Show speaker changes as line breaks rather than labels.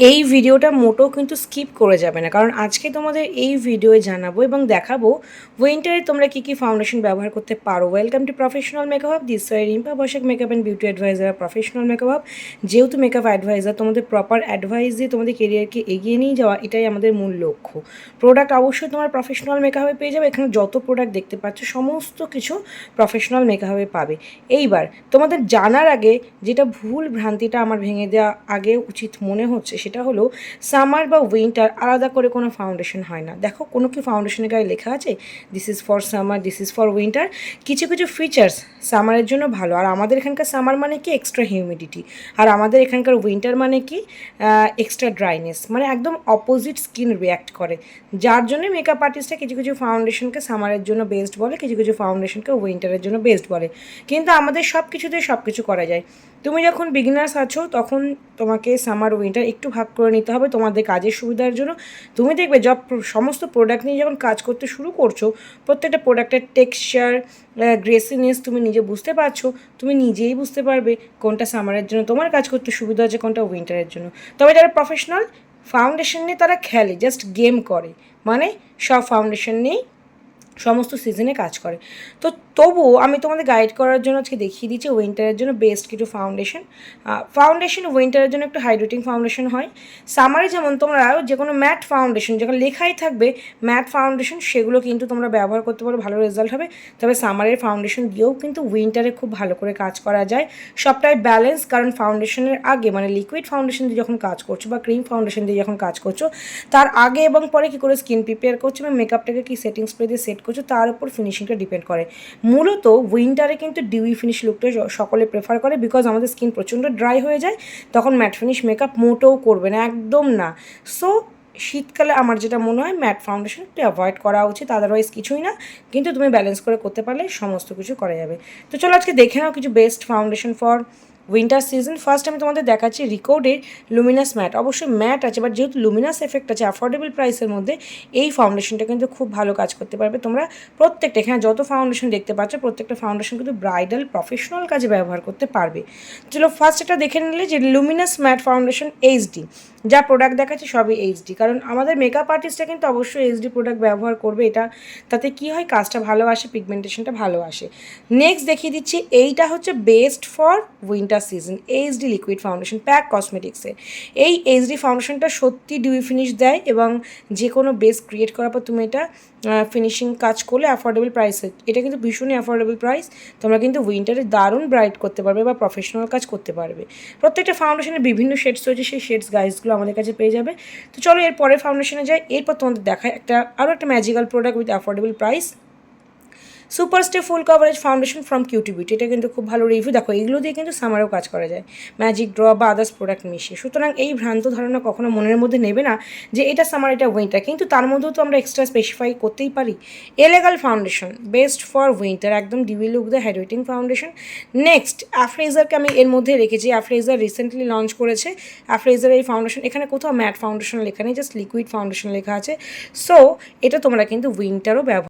এই ভিডিওটা মোটেও কিন্তু স্কিপ করে যাবে না, কারণ আজকে তোমাদের এই ভিডিওয়ে জানাবো এবং দেখাবো উইন্টারে তোমরা কী কী ফাউন্ডেশন ব্যবহার করতে পারো। Welcome to professional makeup hub, this ওয়াই Rimpa Basak makeup and beauty advisor, professional makeup hub. যেহেতু মেকআপ অ্যাডভাইজার, তোমাদের প্রপার অ্যাডভাইস দিয়ে তোমাদের কেরিয়ারকে এগিয়ে নিয়ে যাওয়া, এটাই আমাদের মূল লক্ষ্য। প্রোডাক্ট অবশ্যই তোমার প্রফেশনাল মেকআপে পেয়ে যাবে। এখানে যত প্রোডাক্ট দেখতে পাচ্ছ সমস্ত কিছু প্রফেশনাল মেকআপে পাবে। এইবার তোমাদের জানার আগে যেটা ভুল ভ্রান্তিটা আমার ভেঙে দেওয়া আগে উচিত মনে হচ্ছে, সেটা হলো সামার বা উইন্টার আলাদা করে কোনো ফাউন্ডেশন হয় না। দেখো কোনো কি ফাউন্ডেশনের গায়ে লেখা আছে this is for summer, this is for winter. কিছু কিছু ফিচার্স সামারের জন্য ভালো, আর আমাদের এখানকার সামার মানে কি এক্সট্রা হিউমিডিটি, আর আমাদের এখানকার উইন্টার মানে কি এক্সট্রা ড্রাইনেস, মানে একদম অপোজিট স্কিন রিয়্যাক্ট করে। যার জন্য মেকআপ আর্টিস্টরা কিছু কিছু ফাউন্ডেশনকে সামারের জন্য বেস্ট বলে, কিছু কিছু ফাউন্ডেশনকে উইন্টারের জন্য বেস্ট বলে। কিন্তু আমাদের সব কিছুতে সব কিছু করা যায়। তুমি যখন বিগিনার্স আছো তখন তোমাকে সামার উইন্টার একটু ভাগ করে নিতে হবে তোমাদের কাজের সুবিধার জন্য। তুমি দেখবে সমস্ত প্রোডাক্ট নিয়ে যখন কাজ করতে শুরু করছো, প্রত্যেকটা প্রোডাক্টের টেক্সচার, গ্রেসিনেস তুমি নিজে বুঝতে পারছো, তুমি নিজেই বুঝতে পারবে কোনটা সামারের জন্য তোমার কাজ করতে সুবিধা হচ্ছে, কোনটা উইন্টারের জন্য। তবে যারা প্রফেশনাল ফাউন্ডেশন নিয়ে তারা খেলে, জাস্ট গেম করে, মানে সব ফাউন্ডেশন নিয়েই সমস্ত সিজনে কাজ করে। তো তবুও আমি তোমাদের গাইড করার জন্য আজকে দেখিয়ে দিচ্ছি উইন্টারের জন্য বেস্ট কিছু ফাউন্ডেশন উইন্টারের জন্য একটু হাইড্রেটিং ফাউন্ডেশন হয়। সামারে যেমন তোমরা যে কোনো ম্যাট ফাউন্ডেশন যেখানে লেখাই থাকবে ম্যাট ফাউন্ডেশন, সেগুলো কিন্তু তোমরা ব্যবহার করতে পারো, ভালো রেজাল্ট হবে। তবে সামারের ফাউন্ডেশন দিয়েও কিন্তু উইন্টারে খুব ভালো করে কাজ করা যায়। সবটাই ব্যালেন্স, কারণ ফাউন্ডেশনের আগে মানে লিকুইড ফাউন্ডেশন দিয়ে যখন কাজ করছো বা ক্রিম ফাউন্ডেশন দিয়ে যখন কাজ করছো, তার আগে এবং পরে কী করে স্কিন প্রিপেয়ার করছো বা মেকআপটাকে কী সেটিং স্প্রে দিয়ে সেট করছো, তার উপর ফিনিশিংটা ডিপেন্ড করে। মূলত উইন্টারে কিন্তু ডিউই ফিনিশ লুকটা সকলে প্রেফার করে, বিকজ আমাদের স্কিন প্রচণ্ড ড্রাই হয়ে যায়, তখন ম্যাট ফিনিশ মেকআপ মোটেও করবে না, একদম না। সো শীতকালে আমার যেটা মনে হয় ম্যাট ফাউন্ডেশন একটু অ্যাভয়েড করা উচিত, আদারওয়াইজ কিছুই না, কিন্তু তুমি ব্যালেন্স করে করতে পারলে সমস্ত কিছু করা যাবে। তো চলো আজকে দেখে নাও কিছু best foundation for winter season. First আমি তোমাদের দেখাচ্ছি রিকোডের লুমিনাস ম্যাট। অবশ্যই ম্যাট আছে, বাট যেহেতু লুমিনাস এফেক্ট আছে অ্যাফোর্ডেবল প্রাইসের মধ্যে, এই ফাউন্ডেশনটা কিন্তু খুব ভালো কাজ করতে পারবে। তোমরা প্রত্যেকটা এখানে যত ফাউন্ডেশন দেখতে পাচ্ছ প্রত্যেকটা ফাউন্ডেশন কিন্তু ব্রাইডাল প্রফেশনাল কাজে ব্যবহার করতে পারবে। চলো ফার্স্ট এটা দেখে নিলে যে লুমিনাস ম্যাট ফাউন্ডেশন এইচডি, যা প্রোডাক্ট দেখাচ্ছে সবই এইচডি, কারণ আমাদের মেকআপ আর্টিস্টরা কিন্তু অবশ্যই এইচডি প্রোডাক্ট ব্যবহার করবে। এটা তাতে কী হয়, কাজটা ভালো আসে, পিগমেন্টেশনটা ভালো আসে। নেক্সট দেখিয়ে দিচ্ছি, এইটা হচ্ছে best for winter season HD liquid foundation pack কসমেটিক্সের। এই এইচডি ফাউন্ডেশনটা সত্যি ডিউই ফিনিশ দেয়, এবং যে কোনো বেস ক্রিয়েট করার পর তুমি এটা ফিনিশিং কাজ করলে অ্যাফোর্ডেবল প্রাইসে, এটা কিন্তু ভীষণই অ্যাফোর্ডেবল প্রাইস। তোমরা কিন্তু উইন্টারে দারুণ ব্রাইট করতে পারবে বা প্রফেশনাল কাজ করতে পারবে। প্রত্যেকটা ফাউন্ডেশনের বিভিন্ন শেডস রয়েছে, সেই শেডস গাইজগুলো আমাদের কাছে পেয়ে যাবে। তো চলো এর পরের ফাউন্ডেশনে যাই। এরপর তোমাদের দেখায় আরও একটা magical product with affordable price, super stay full coverage foundation from cutie beauty. এটা কিন্তু খুব ভালো রিভিউ। দেখো এগুলো দিয়ে কিন্তু সামারেও কাজ করা যায়, ম্যাজিক ড্র বা আদার্স প্রোডাক্ট মিশিয়ে। সুতরাং এই ভ্রান্ত ধারণা কখনো মনের মধ্যে নেবে না যে এটা সামার এটা উইন্টার, কিন্তু তার মধ্যেও তো আমরা এক্সট্রা স্পেসিফাই করতেই পারি। এলেগাল ফাউন্ডেশন বেস্ট ফর উইন্টার, একদম dewy look the hydrating foundation. Next অ্যাফ্রেজারকে আমি এর মধ্যে রেখেছি। অ্যাফ্রেজার রিসেন্টলি লঞ্চ করেছে অ্যাফ্রেজার এই ফাউন্ডেশন। এখানে কোথাও ম্যাট ফাউন্ডেশন লেখা নেই, জাস্ট লিকুইড ফাউন্ডেশন লেখা আছে। সো এটা তোমরা কিন্তু উইন্টারও ব্যবহার